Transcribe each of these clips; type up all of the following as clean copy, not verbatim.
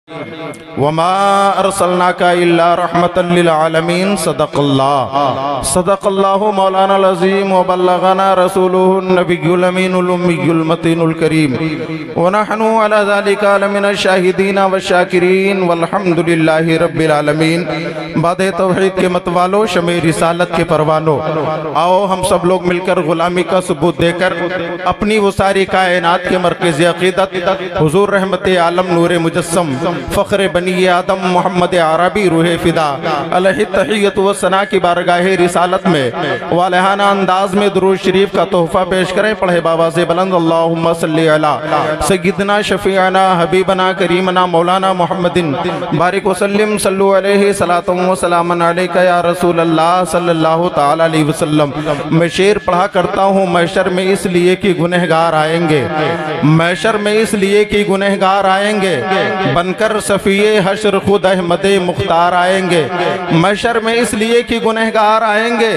وما ارسلناک الا رحمتا للعالمین صدق اللہ مولانا العظیم وبلغنا رسوله النبی الامین الامی المتین الکریم ونحن على ذلك لمن الشاہدین والشاکرین والحمد للہ رب العالمین۔ بعد توحید کے متوالو، شمع رسالت کے پروانو، آؤ ہم سب لوگ مل کر غلامی کا ثبوت دے کر اپنی وہ ساری کائنات کے مرکز عقیدت حضور رحمت عالم نور مجسم فخر بنی آدم محمد عربی روح فدا علیہ تحیت و ثنا کی بارگاہ رسالت میں والہانہ انداز میں درود شریف کا تحفہ پیش کریں۔ پڑھے بابا سے بلند اللہم صلی علی سیدنا شفیعنا حبیبنا کریمنا مولانا محمد بارک وسلم صلو علیہ صلاۃ و سلام علیکہ یا رسول اللہ صلی اللہ تعالی علیہ وسلم۔ میں شعر پڑھا کرتا ہوں، محشر میں اس لیے کہ گنہگار آئیں گے، محشر میں اس لیے کہ گنہگار آئیں گے، بن کر صفیہ حشر خود احمد مختار آئیں گے، محشر میں اس لیے کہ گنہگار آئیں گے،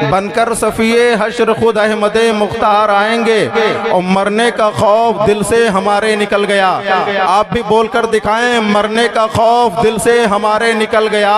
بن کر صفیہ حشر خود احمد مختار آئیں گے، اور مرنے کا خوف دل سے ہمارے نکل گیا۔ آپ بھی بول کر دکھائیں، مرنے کا خوف دل سے ہمارے نکل گیا،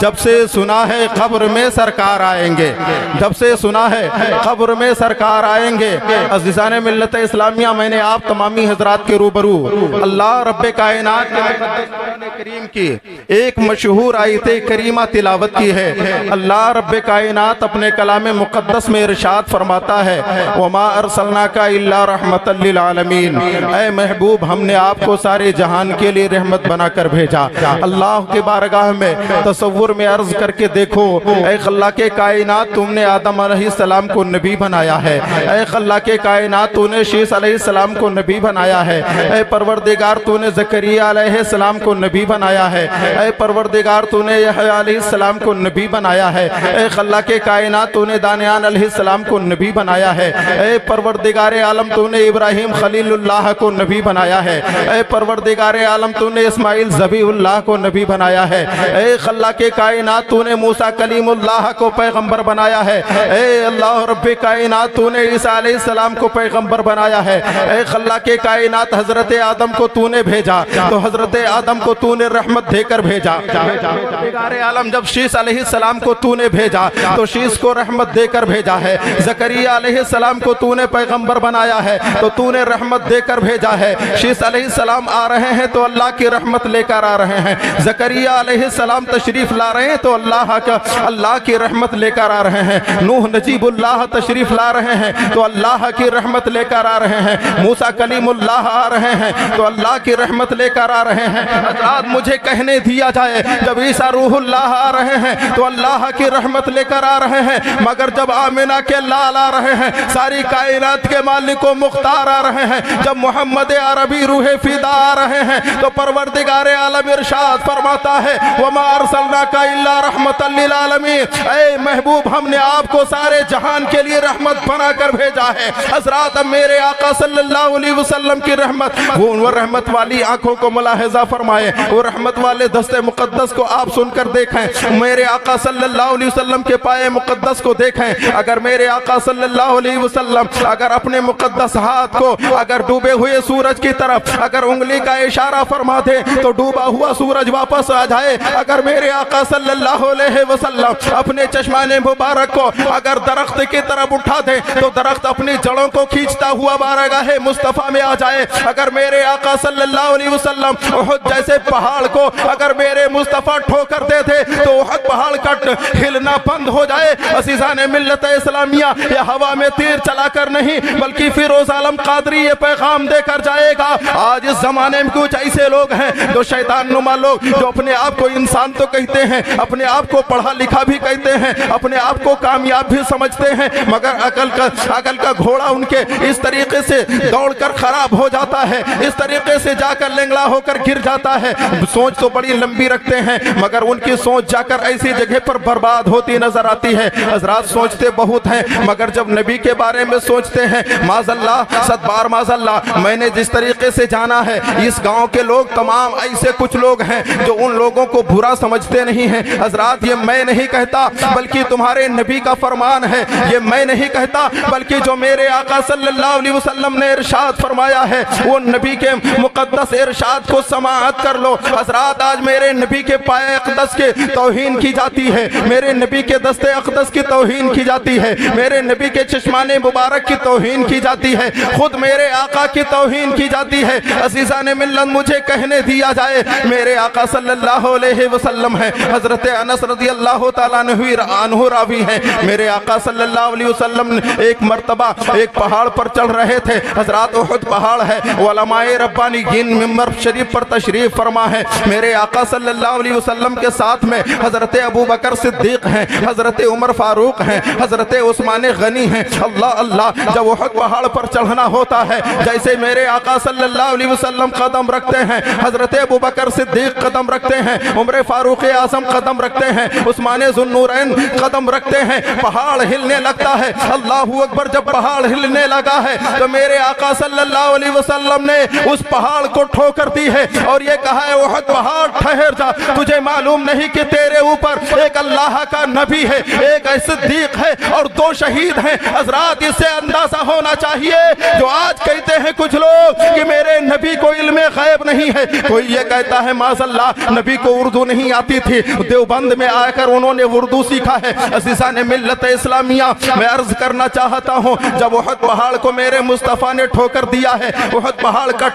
جب سے سنا ہے قبر میں سرکار آئیں گے، جب سے سنا ہے قبر میں سرکار آئیں گے۔ عزیزان ملت اسلامیہ، میں نے آپ تمامی حضرات کے روبرو اللہ رب کائنات کے مقدس قرآن کریم کی ایک مشہور آیت کریمہ تلاوت کی ہے۔ اللہ رب کائنات اپنے کلام مقدس میں ارشاد فرماتا ہے، وما ارسلناک الا رحمتا للعالمین، اے محبوب ہم نے آپ کو سارے جہان کے لیے رحمت بنا کر بھیجا۔ اللہ کے بارگاہ میں تصور میں عرض کر کے دیکھو، اے خلا کے کائنات تم نے آدم علیہ السلام کو نبی بنایا ہے، اے خلا کے کائنات تو نے شیس علیہ السلام کو نبی بنایا ہے، اے پروردگار تو نے زکریا علیہ السلام کو نبی بنایا ہے، اے پروردگار تو نے یحییٰ علیہ السلام کو نبی بنایا ہے، اے خلا کے کائنات تو نے دانیال علیہ السلام کو نبی بنایا ہے، اے پروردگار عالم تو نے ابراہیم خلیل اللہ کو نبی بنایا ہے، اے پروردگار عالم تو نے اسماعیل ذبیح اللہ کو نبی بنایا ہے، اے خلا کے کائنات تو نے موسیٰ کلیم اللہ کو پیغمبر بنایا ہے، اے اللہ رب کائنات تو نے عیسیٰ علیہ السلام کو پیغمبر بنایا ہے، اے خلا کے کائنات حضرت آدم کو تو نے بھیجا تو حضرت آدم کو تو نے رحمت دے کر بھیجا۔ پروردگار عالم جب شیس علیہ السلام کو تو نے بھیجا تو شیس کو رحمت دے کر بھیجا ہے، زکریا علیہ السلام کو تو نے پیغمبر بنایا ہے تو تو نے رحمت دے کر بھیجا ہے۔ شیس علیہ السلام آ رہے ہیں تو اللہ کی رحمت لے کر آ رہے ہیں، زکریا علیہ السلام تشریف لا رہے ہیں تو اللہ کی رحمت لے کر آ رہے ہیں، نوح نجیب اللہ تشریف لا رہے ہیں تو اللہ کی رحمت لے کر آ رہے ہیں، موسیٰ کلیم اللہ آ رہے ہیں تو اللہ کی رحمت لے کر آ رہے ہیں۔ حضرات مجھے کہنے دیا جائے، جب عیسیٰ روح اللہ آ رہے ہیں تو اللہ کی رحمت لے کر آ رہے ہیں، مگر جب آمنہ کے لال آ رہے ہیں، ساری کائنات کے مالک و مختار آ رہے ہیں، جب محمد عربی روح فدا آ رہے ہیں تو پروردگار عالم ارشاد فرماتا ہے، وما ارسلناک الا رحمتا للعالمین، اے محبوب ہم نے آپ کو سارے جہان کے لیے رحمت بنا کر بھیجا ہے۔ حضرات اب میرے آقا صلی اللہ علیہ وسلم کی رحمت، وہ رحمت والی آنکھوں کو ملاحظہ فرمائے، وہ رحمت والے دست مقدس کو آپ سن کر دیکھیں، میرے آقا صلی اللہ علیہ وسلم کے پائے مقدس کو دیکھیں۔ اگر میرے آقا صلی اللہ علیہ وسلم اگر اپنے مقدس ہاتھ کو اگر ڈوبے ہوئے سورج کی طرف اگر انگلی کا اشارہ فرما دے تو ڈوبا ہوا سورج واپس آ جائے، اگر میرے آقا صلی اللہ علیہ وسلم اپنے چشمان مبارک کو اگر درخت کی طرف اٹھا دے تو درخت اپنی جڑوں کو کھینچتا ہوا بارگاہ مصطفیٰ میں آ جائے، اگر میرے آقا صلی اللہ علیہ وسلم احد جیسے پہاڑ کو اگر میرے مصطفیٰ ٹھوکر دے دے تو احد پہاڑ کا ہلنا بند ہو جائے۔ عزیزان ملت اسلامیہ، یہ ہوا میں تیر چلا کر نہیں بلکہ فیروز عالم قادری یہ پیغام دے کر جائے گا۔ آج اس زمانے میں کچھ ایسے لوگ ہیں جو شیطان نما لوگ، جو اپنے آپ کو انسان تو کہتے ہیں، اپنے آپ کو پڑھا لکھا بھی کہتے ہیں، اپنے آپ کو کامیاب بھی سمجھتے ہیں، مگر عقل کا گھوڑا ان کے اس طریقے سے دوڑ کر خراب ہو جاتا ہے، اس طریقے سے جا کر لنگڑا ہو کر گر جاتا ہے۔ سوچ تو بڑی لمبی رکھتے ہیں مگر ان کی سوچ جا کر ایسی جگہ پر برباد ہوتی نظر آتی ہے۔ حضرات سوچتے بہت ہیں مگر جب نبی کے بارے میں سوچتے ہیں، معاذ اللہ، صد بار معاذ اللہ، میں نے جس طریقے سے جانا ہے اس گاؤں کے لوگ تمام ایسے کچھ لوگ ہیں جو ان لوگوں کو برا سمجھتے نہیں ہیں۔ حضرات یہ میں نہیں کہتا بلکہ تمہارے نبی کا فرمان ہے، یہ میں نہیں کہتا بلکہ جو میرے آقا صلی اللہ علیہ وسلم نے ارشاد فرمایا ہے، وہ نبی کے مقدس ارشاد کو سمجھ سماعت کر لو حضرات، آج میرے نبی کے پائے اقدس کے توہین کی جاتی ہے، میرے نبی کے دستے اقدس کی توہین کی جاتی ہے، میرے نبی کے چشمان مبارک کی توہین کی جاتی ہے، خود میرے آقا کی توہین کی جاتی ہے۔ عزیزان ملت مجھے کہنے دیا جائے میرے آقا صلی اللہ علیہ وسلم ہے، حضرت انس رضی اللہ تعالیٰ عنہ راوی ہیں، میرے آقا صلی اللہ علیہ وسلم ایک مرتبہ ایک پہاڑ پر چڑھ رہے تھے، حضرات احد پہاڑ ہے، علماء ربانیین ممبر شریف پر تشریف فرما ہے، میرے آقا صلی اللہ علیہ وسلم کے ساتھ میں حضرت ابو بکر صدیق ہیں، حضرت عمر فاروق ہیں، حضرت عثمان غنی ہیں۔ اللہ اللہ، جب احد پہاڑ پر چڑھنا ہوتا ہے، جیسے میرے آقا صلی اللہ علیہ وسلم قدم رکھتے ہیں، حضرت ابو بکر صدیق قدم رکھتے ہیں، عمر فاروق اعظم قدم رکھتے ہیں، عثمان ذو النورین قدم رکھتے ہیں، پہاڑ ہلنے لگتا ہے۔ اللہ اکبر، جب پہاڑ ہلنے لگا ہے تو میرے آقا صلی اللہ علیہ وسلم نے اس پہاڑ کو ٹھوکر دی ہے اور یہ کہا ہے احد پہاڑ ٹھہر جا، تجھے معلوم نہیں کہ تیرے اوپر ایک اللہ کا نبی ہے، ایک صدیق ہے اور 2 شہید ہیں۔ حضرات اس سے اندازہ ہونا چاہیے، جو آج کہتے ہیں کچھ لوگ کہ میرے نبی کو علم غیب نہیں ہے، کوئی یہ کہتا ہے معاذ اللہ نبی کو اردو نہیں آتی تھی، دیوبند میں آ کر انہوں نے اردو سیکھا ہے۔ عزیزان ملت اسلامیہ، میں عرض کرنا چاہتا ہوں، جب احد پہاڑ کو میرے مصطفیٰ نے ٹھوکر دیا ہے، احد پہاڑ کا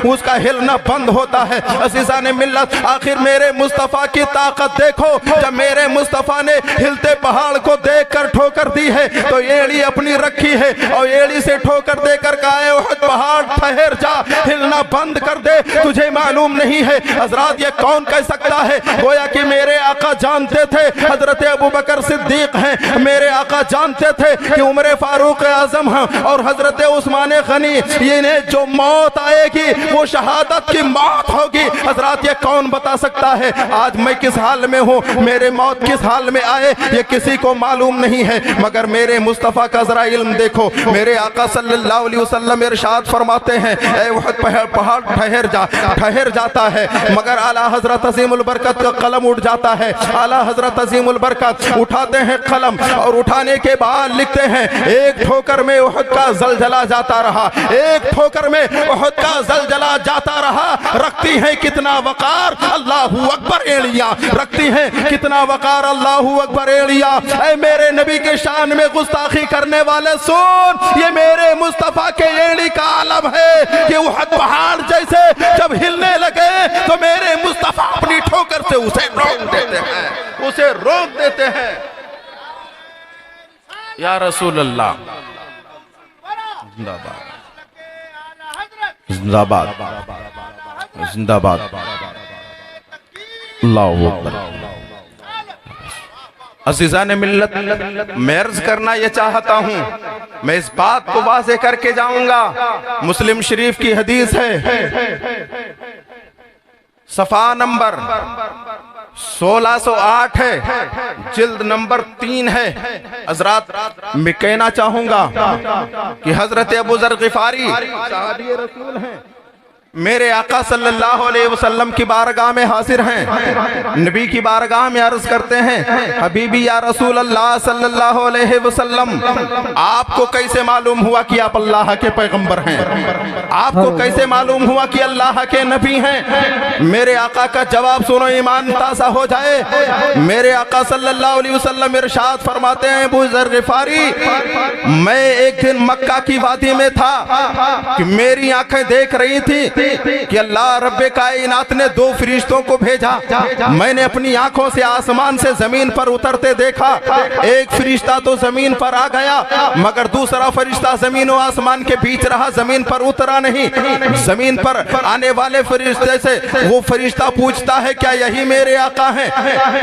اس کا ہلنا بند ہوتا ہے۔ عزیزان ملت، آخر میرے مصطفیٰ کی طاقت دیکھو، جب میرے مصطفیٰ نے ہلتے پہاڑ کو دیکھ کر ٹھوکر دی ہے تو ایڑی اپنی رکھی ہے اور ایڑی سے ٹھوکر دے کر کہا ہے احد پہاڑ ٹھہر جا، ہلنا بند کر دے، تجھے معلوم نہیں ہے۔ حضرات یہ کون کہہ سکتا ہے؟ گویا کہ میرے آقا جانتے تھے حضرت ابو بکر صدیق ہیں، میرے آقا جانتے تھے کہ عمر فاروق اعظم ہیں اور حضرت عثمان غنی، انہیں جو موت آئے گی وہ شہادت کی موت ہوگی۔ حضرات یہ کون بتا سکتا ہے آج میں کس حال میں ہوں، میرے موت کس حال میں آئے یہ کسی کو معلوم نہیں ہے، مگر میرے مصطفیٰ کا ذرا علم دیکھو۔ میرے آقا صلی اللہ علیہ وسلم ارشاد فرماتے ہیں اے احد پہاڑ ٹھہر جاتا ہے، مگر اعلیٰ حضرت عظیم البرکت کا قلم اٹھ جاتا ہے۔ اعلیٰ حضرت عظیم البرکت اٹھاتے ہیں قلم اور اٹھانے کے بعد لکھتے ہیں ایک ٹھوکر میں احد کا زلزلہ جاتا رہا، ایک ٹھوکر میں احد کا زلزلہ جاتا رہا، رکھتی ہیں کتنا وقار، اللہ اکبر ایڑیاں رکھتی ہیں کتنا وقار، اللہ اکبر ایڑیاں۔ اے میرے نبی کے شان میں گستاخی کرنے والے سن، یہ میرے مصطفیٰ کے ایڑی کا عالم ہے کہ احد پہاڑ جیسے جب ہلنے لگے تو میرے مصطفیٰ اپنی ٹھوکر سے اسے روک دیتے ہیں، اسے روک دیتے ہیں۔ یا رسول اللہ، زندہ باد، زندہ باد، زندہ باد، اللہ اکبر۔ عزیزان ملت، میں عرض کرنا یہ چاہتا ہوں، میں اس بات کو واضح کر کے جاؤں گا، مسلم شریف کی حدیث ہے، صفحہ نمبر 1608 ہے، جلد نمبر 3 ہے۔ حضرات میں کہنا چاہوں گا کہ حضرت ابو ذر غفاری صحابی رسول ہیں، میرے آقا صلی اللہ علیہ وسلم کی بارگاہ میں حاضر ہیں، نبی کی بارگاہ میں عرض کرتے ہیں حبیبی یا رسول اللہ صلی اللہ علیہ وسلم، آپ کو کیسے معلوم ہوا کہ آپ اللہ کے پیغمبر ہیں؟ آپ کو کیسے معلوم ہوا کہ اللہ کے نبی ہیں؟ میرے آقا کا جواب سنو، ایمان تازہ ہو جائے۔ میرے آقا صلی اللہ علیہ وسلم ارشاد فرماتے ہیں ابو ذر غفاری، میں ایک دن مکہ کی وادی میں تھا کہ میری آنکھیں دیکھ رہی تھی کہ اللہ رب کائنات نے 2 فرشتوں کو بھیجا، میں نے اپنی آنکھوں سے آسمان سے زمین پر اترتے دیکھا، ایک فرشتہ تو زمین پر آ گیا مگر دوسرا فرشتہ زمین و آسمان کے بیچ رہا، زمین پر اترا نہیں۔ زمین پر آنے والے فرشتے سے وہ فرشتہ پوچھتا ہے کیا یہی میرے آقا ہیں؟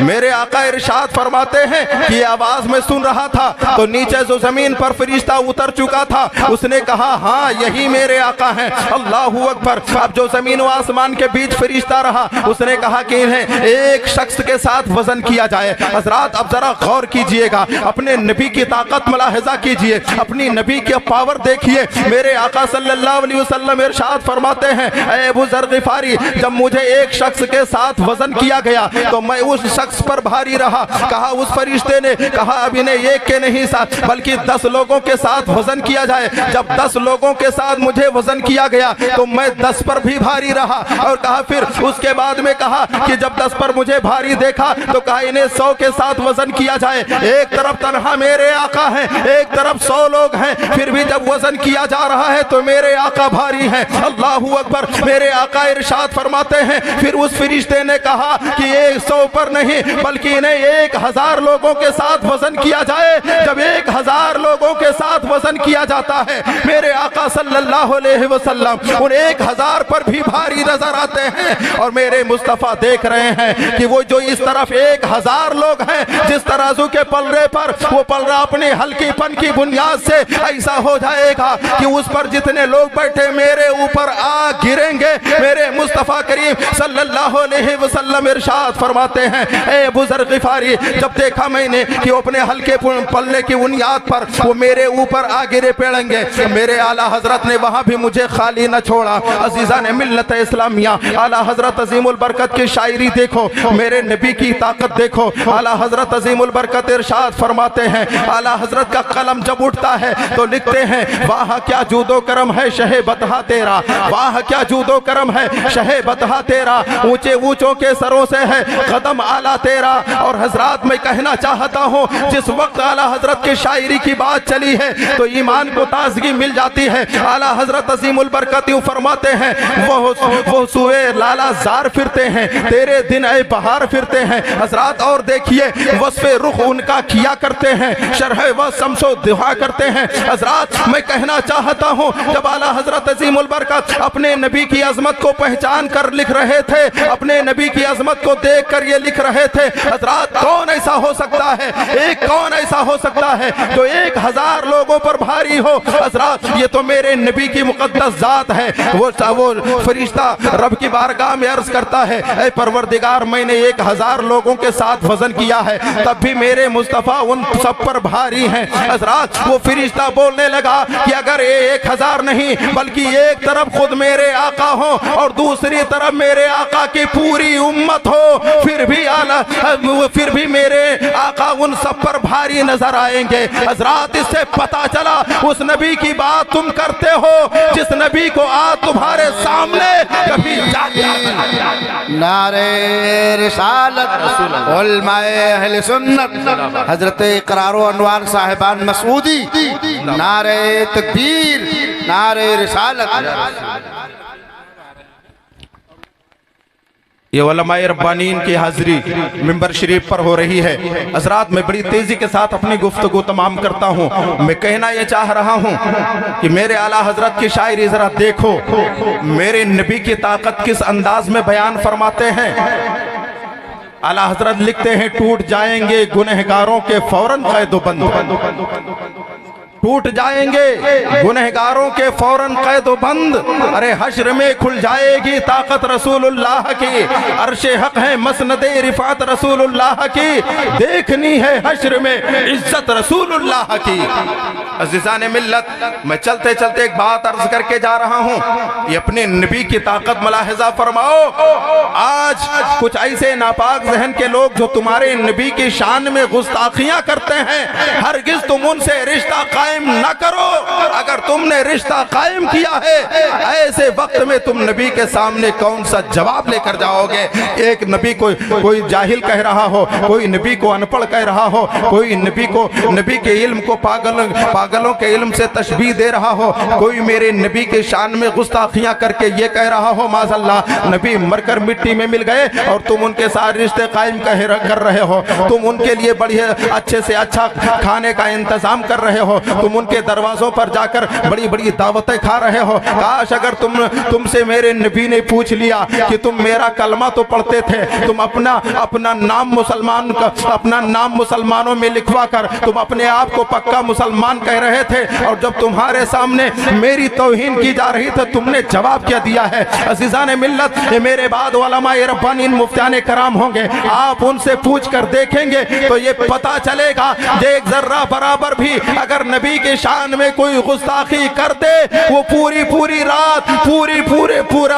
میرے آقا ارشاد فرماتے ہیں کہ یہ آواز میں سن رہا تھا تو نیچے جو زمین پر فرشتہ اتر چکا تھا اس نے کہا ہاں یہی میرے آقا ہیں۔ اللہ اکبر۔ اب جو زمین و آسمان کے بیچ فرشتہ رہا اس نے کہا کہ انہیں ایک شخص کے ساتھ وزن کیا جائے۔ حضرات اب ذرا غور کیجئے گا، اپنے نبی کی طاقت ملاحظہ کیجئے، اپنی نبی کی پاور دیکھیے۔ میرے آقا صلی اللہ علیہ وسلم ارشاد فرماتے ہیں اے ابو ذر غفاری، جب مجھے ایک شخص کے ساتھ وزن کیا گیا تو میں اس شخص پر بھاری رہا۔ کہا اس فرشتے نے کہا اب انہیں ایک کے نہیں ساتھ بلکہ 10 لوگوں کے ساتھ وزن کیا جائے۔ جب 10 لوگوں کے ساتھ مجھے وزن کیا گیا تو میں 10 10 پر بھی بھاری رہا، اور کہا پھر اس کے بعد میں کہا کہ جب 10 پر مجھے بھاری دیکھا تو کہا انہیں 100 کے ساتھ وزن کیا جائے، ایک طرف تنہا میرے آقا ہیں، ایک طرف 100 لوگ ہیں، پھر بھی جب وزن کیا جا رہا ہے تو میرے آقا بھاری ہیں۔ اللہ اکبر، میرے آقا ارشاد فرماتے ہیں پھر اس فرشتے نے کہا کہ یہ 100 پر نہیں بلکہ انہیں 1000 لوگوں کے ساتھ وزن کیا جائے۔ جب 1000 لوگوں کے ساتھ وزن کیا جاتا ہے، میرے آقا صلی اللہ علیہ وسلم ان 1000 پر بھی بھاری نظر آتے ہیں، اور میرے مصطفیٰ دیکھ رہے ہیں کہ وہ جو اس طرف 1000 لوگ ہیں، جس ترازو کے پلڑے پر وہ پلڑا اپنے ہلکی پن کی بنیاد سے ایسا ہو جائے گا کہ اس پر جتنے لوگ بیٹھے میرے اوپر آ گریں گے۔ میرے مصطفیٰ کریم صلی اللہ علیہ وسلم ارشاد فرماتے ہیں اے ابو ذر غفاری، جب دیکھا میں نے کہ وہ اپنے ہلکے پلڑے کی بنیاد پر وہ میرے اوپر آ گرے پڑیں گے، میرے اعلیٰ حضرت نے وہاں بھی مجھے خالی نہ چھوڑا۔ عزیزان ملت اسلامیہ، اعلیٰ حضرت عظیم البرکت کی شاعری دیکھو، میرے نبی کی طاقت دیکھو۔ اعلیٰ حضرت عظیم البرکت ارشاد فرماتے ہیں، اعلیٰ حضرت کا قلم جب اٹھتا ہے تو لکھتے ہیں واہ کیا جود و کرم ہے شہ بطحہ تیرا، واہ کیا جود و کرم ہے شہ بطحہ تیرا، اونچے اونچوں کے سروں سے ہے قدم اعلیٰ تیرا۔ اور حضرات میں کہنا چاہتا ہوں جس وقت اعلیٰ حضرت کی شاعری کی بات چلی ہے تو ایمان کو تازگی مل جاتی ہے۔ اعلیٰ حضرت عظیم البرکت یوں فرماتے ہیں وہ سوئے لالا زار پھرتے ہیں، تیرے دن اے بہار پھرتے ہیں۔ حضرات اور دیکھیے وصف رخ ان کا کیا کرتے ہیں، شرح و شمس و دعا کرتے ہیں۔ حضرات میں کہنا چاہتا ہوں جب اعلیٰ حضرت عظیم البرکت اپنے نبی کی عظمت کو پہچان کر لکھ رہے تھے، اپنے نبی کی عظمت کو دیکھ کر یہ لکھ رہے تھے، حضرات کون ایسا ہو سکتا ہے، کون ایسا ہو سکتا ہے جو 1000 لوگوں پر بھاری ہو؟ حضرات یہ تو میرے نبی کی مقدس ذات ہے۔ وہ فرشتہ رب کی بارگاہ میں عرض کرتا ہے اے پروردگار میں نے 1000 لوگوں کے ساتھ وزن کیا ہے، تب بھی میرے مصطفیٰ ان سب پر بھاری ہیں۔ حضرات وہ فرشتہ بولنے لگا کہ اگر 1000 نہیں بلکہ ایک طرف خود میرے آقا ہو اور دوسری طرف میرے آقا کی پوری امت ہو، پھر بھی میرے آقا ان سب پر بھاری نظر آئیں گے۔ حضرات اس سے پتا چلا اس نبی کی بات تم کرتے ہو جس نبی کو آج تمہارے سامنے کبھی نعرہ رسالت علماء اہل سنت حضرت اقرار و انوار صاحبان مسعودی، نعرہ تکبیر، نعرہ رسالت۔ یہ علماء ربانین کی حاضری منبر شریف پر ہو رہی ہے۔ حضرات میں بڑی تیزی کے ساتھ اپنی گفتگو تمام کرتا ہوں۔ میں کہنا یہ چاہ رہا ہوں کہ میرے اعلیٰ حضرت کی شاعری ذرا دیکھو، میرے نبی کی طاقت کس انداز میں بیان فرماتے ہیں۔ اعلیٰ حضرت لکھتے ہیں ٹوٹ جائیں گے گنہگاروں کے فوراً قید و بند، ٹوٹ جائیں گے گنہگاروں کے فوراً قید و بند، ارے حشر میں کھل جائے گی طاقت رسول اللہ کی، عرش حق ہے مسند رفعت رسول اللہ کی، دیکھنی ہے حشر میں عزت رسول اللہ کی۔ عزیزان ملت میں چلتے چلتے ایک بات عرض کر کے جا رہا ہوں، یہ اپنے نبی کی طاقت ملاحظہ فرماؤ۔ آج کچھ ایسے ناپاک ذہن کے لوگ جو تمہارے نبی کی شان میں گستاخیاں کرتے ہیں، ہرگز تم ان سے رشتہ قائم نہ کرو۔ اگر تم نے رشتہ قائم کیا ہے ایسے وقت میں تم نبی کے سامنے کون سا جواب لے کر جاؤ گے؟ ایک نبی کو کوئی جاہل کہہ رہا ہو، کوئی نبی کو ان پڑھ کہہ رہا ہو، کوئی نبی کے علم کو پاگلوں کے علم سے تشبیہ دے رہا ہو، کوئی میرے نبی کے شان میں گستاخیاں کر کے یہ کہہ رہا ہو معاذ اللہ نبی مر کر مٹی میں مل گئے، اور تم ان کے ساتھ رشتے قائم کر رہے ہو، تم ان کے لیے بڑی اچھے سے اچھا کھانے کا انتظام کر رہے ہو، تم ان کے دروازوں پر جا کر بڑی بڑی دعوتیں کھا رہے ہو۔ کاش اگر تم سے میرے نبی نے پوچھ لیا کہ تم میرا کلمہ تو پڑھتے تھے، تم اپنا نام مسلمانوں میں لکھوا کر تم اپنے آپ کو پکا مسلمان کہہ رہے تھے، اور جب تمہارے سامنے میری توہین کی جا رہی تھی تم نے جواب کیا دیا ہے؟ عزیزان ملت یہ میرے بعد علماء ربانین مفتیان کرام ہوں گے، آپ ان سے پوچھ کر دیکھیں گے تو یہ پتا چلے گا کہ ایک ذرہ برابر بھی اگر نبی نبی کے شان میں کوئی گستاخی کر دے وہ پوری رات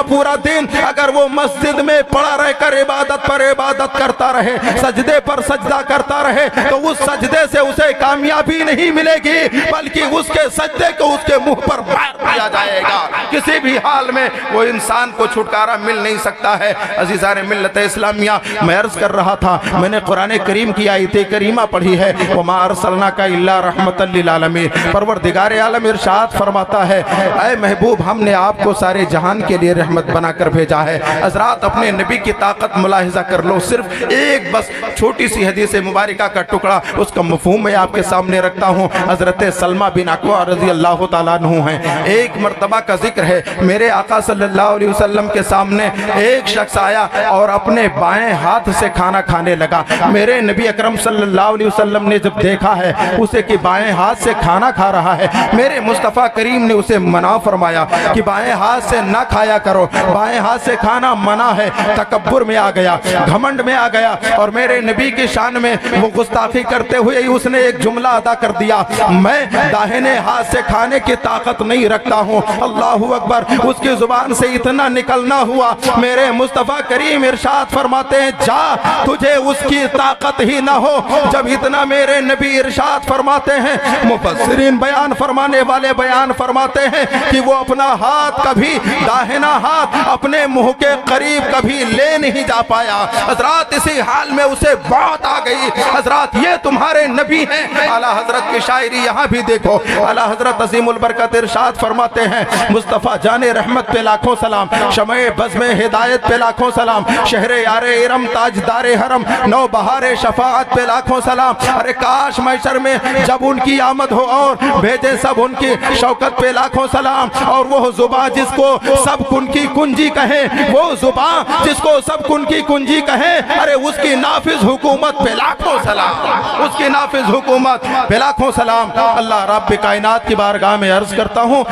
پورا دن اگر وہ مسجد میں پڑا رہ کر عبادت پر عبادت کرتا رہے سجدے پر سجدہ کرتا رہے تو اس سجدے سے اسے کامیابی نہیں ملے گی بلکہ اس کے سجدے کو اس کے منہ پر مار دیا جائے گا. کسی بھی حال میں وہ انسان کو چھٹکارا مل نہیں سکتا ہے. عزیزان ملت اسلامیہ میں عرض کر رہا تھا میں نے قرآن کریم کی آیت کریمہ پڑھی ہے وَمَا أَرْسَلْنَاكَ إِلَّا رَحْمَةً لِّلْعَالَمِينَ. پروردگار عالم ارشاد فرماتا ہے اے محبوب ہم نے آپ کو سارے جہان کے لیے رحمت بنا کر بھیجا ہے. حضرات اپنے نبی کی طاقت ملاحظہ کر لو. صرف ایک بس چھوٹی سی حدیث مبارکہ کا ٹکڑا اس کا مفہوم میں آپ کے سامنے رکھتا ہوں. حضرت سلمہ بن اکوع رضی اللہ تعالیٰ عنہ ہیں. ایک مرتبہ کا ذکر ہے میرے آقا صلی اللہ علیہ وسلم کے سامنے ایک شخص آیا اور اپنے بائیں ہاتھ سے کھانا کھانے لگا. میرے نبی اکرم صلی اللہ علیہ وسلم نے جب دیکھا ہے اسے کہ بائیں ہاتھ سے کھانا کھا رہا ہے میرے مصطفیٰ کریم نے اسے منع فرمایا کہ بائیں ہاتھ سے نہ کھایا کرو بائیں ہاتھ سے کھانا منع ہے. تکبر میں آ گیا گھمنڈ میں آ گیا اور میرے نبی کی شان میں وہ گستاخی کرتے ہوئے اس نے ایک جملہ ادا کر دیا میں داہنے ہاتھ سے کھانے کی طاقت نہیں رکھتا ہوں. اللہ اکبر. اس کی زبان سے اتنا نکلنا ہوا میرے مصطفیٰ کریم ارشاد فرماتے ہیں جا تجھے اس کی طاقت ہی نہ ہو. جب اتنا میرے نبی ارشاد فرماتے ہیں مفسرین بیان فرمانے والے بیان فرماتے ہیں کہ وہ اپنا ہاتھ کبھی داہنا ہاتھ اپنے منہ کے قریب کبھی لے نہیں جا پایا. حضرات اسی حال میں اسے بات آ گئی. حضرات یہ تمہارے نبی ہیں. اعلیٰ حضرت کی شاعری یہاں بھی دیکھو. اعلیٰ حضرت عظیم البرکت ارشاد فرماتے ہیں مصطفیٰ جان رحمت پہ لاکھوں سلام شمع بزم ہدایت پہ لاکھوں سلام شہر یار ارم تاجدار حرم نو بہار شفاعت پہ لاکھوں سلام. ارے کاش محشر میں جب ان کی آمد ہو اور بھیجے سب ان کی شوکت پہ لاکھوں سلام. اور وہ زباں جس کو سب کن کی کنجی کہیں وہ زباں جس کو سب کن کی کنجی کہیں ارے اس کی نافذ حکومت پہ لاکھوں سلام اس کی نافذ حکومت پہ لاکھوں سلام. اللہ رب کائنات کی بارگاہ میں عرض کرتا ہوں